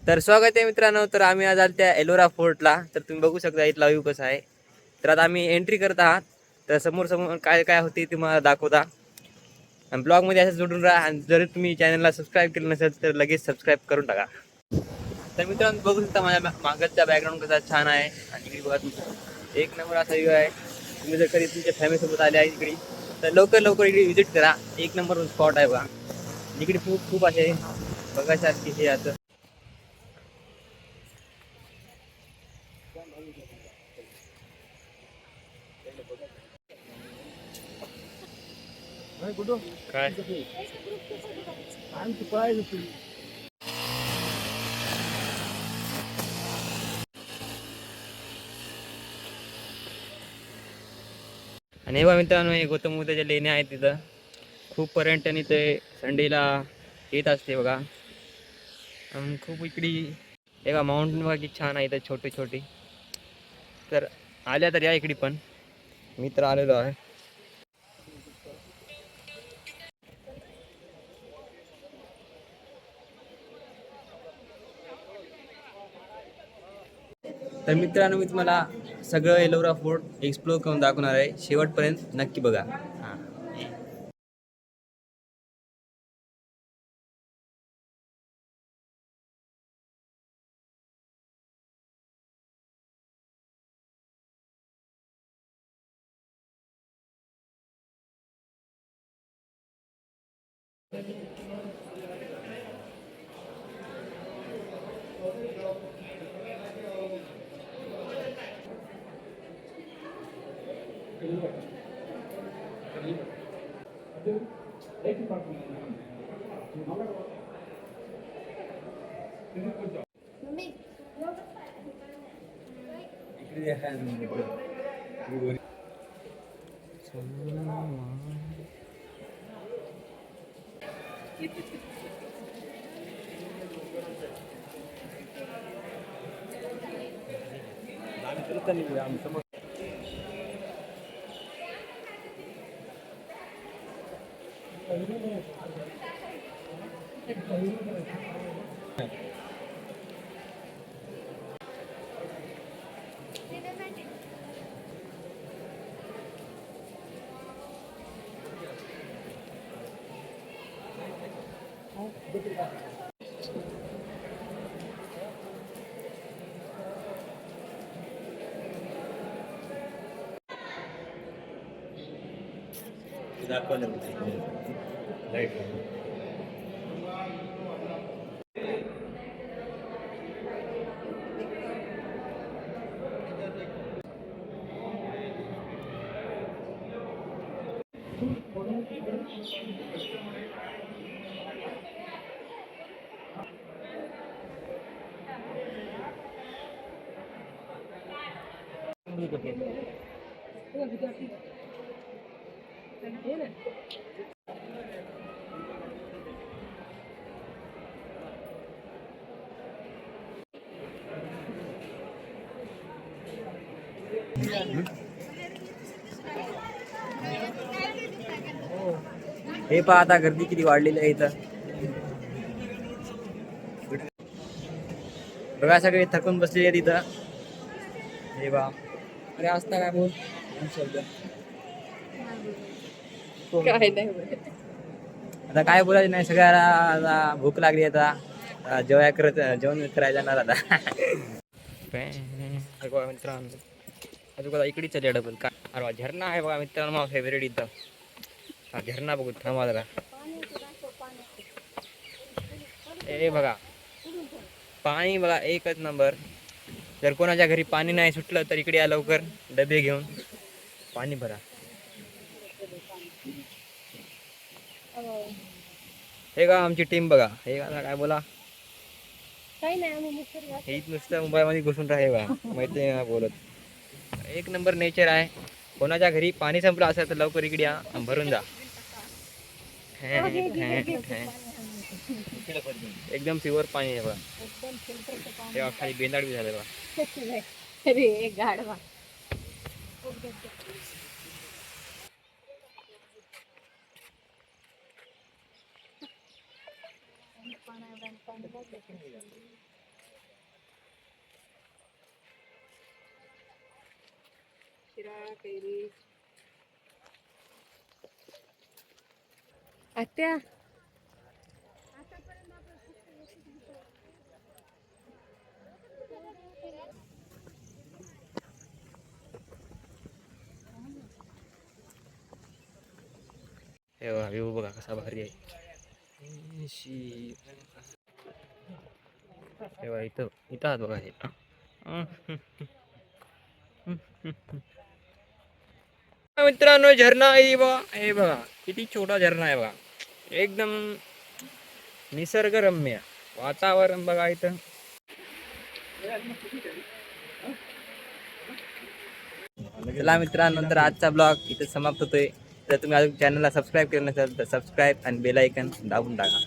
तर स्वागत आहे मित्रांनो. तर आम्ही आज आलो त्या एलोरा फोर्टला. तर तुम्ही बघू शकता इथला व्ह्यू कसा आहे. तर आता आम्ही एंट्री करत आहात. तर समोर समोर काय काय होते तुम्हाला दाखवता आणि ब्लॉगमध्ये असं जोडून राहा. आणि जर तुम्ही चॅनलला सबस्क्राईब केलं नसेल तर लगेच सबस्क्राईब करून टाका. तर मित्रांनो बघू शकता माझ्या मागचा बॅकग्राऊंड कसा छान आहे. आणि इकडे बघा तुम्ही एक नंबर असा व्ह्यू आहे. तुम्ही जर कधी तुमच्या फॅमिलीसोबत आले आहे इकडे तर लवकर लवकर इकडे व्हिजिट करा. एक नंबर स्पॉट आहे बघा. इकडे खूप खूप असे बघायसारखे हे आता. काय आणि बघा मित्रांनो हे गौतम बुद्धाच्या लेण्या आहेत. तिथं खूप पर्यटन इथे संडेला येत असते बघा. खूप इकडे हे बघा माउंटेन बघा की छान आहे इथं छोटे छोटे. तर आल्या तर या इकडे पण. मी तर आलेलो आहे. तर मित्रांनो मी तुम्हाला सगळं एलोरा फोर्ट एक्सप्लोर करून दाखवणार आहे. शेवटपर्यंत नक्की बघा. हां हे पहा आता गर्दी किती वाढलेली आहे इथं. बघा सगळे थकून बसलेले आहेत इथं. हे बा अरे असता काय बोल शब्द काय नाही आता काय बोलायचं नाही. सगळ्याला आता भूक लागली. आता जेवण करायला जाणार आता. मित्रांनो अजून बघा इकडे चले डबल काय अरे झरणा आहे बघा मित्रांनो. माझा फेवरेट इथं हा झरणा बघू थांबा जरा. हे बघा पाणी बघा एकच नंबर. जर कोणाच्या घरी पाणी नाही सुटलं तर इकडे या लवकर डबे घेऊन पाणी भरा. हे का आमची टीम बघा. हे का काय बोला काही नाही. हे नुसतं मुंबईमध्ये घुसून राहे बा माहिती नाही बोलत. एक नंबर नेचर आहे. कोणाच्या घरी पाणी संपलं असेल तर लवकर इकडे या भरून जा. एकदम प्युअर पाणी आहे बघा. तेव्हा खाली बेंदाड बी झालं बघा. अरे गाढवा आत्या हे बघा व्ह्यू बघा कसा भारी आहे. हे बघा इथं इथं आहात बघा हे. मित्रांनो झरणा आहे बघा, हे बघा किती छोटा झरणा आहे बघा. एकदम निसर्गरम्य वातावरण बघा इथं. चला मित्रांनो, नंतर आजचा ब्लॉग इथे समाप्त होतोय. जर तुम्ही अजून चॅनलला सबस्क्राईब केलं नसेल तर सबस्क्राईब आणि बेल आयकन दाबून टाका.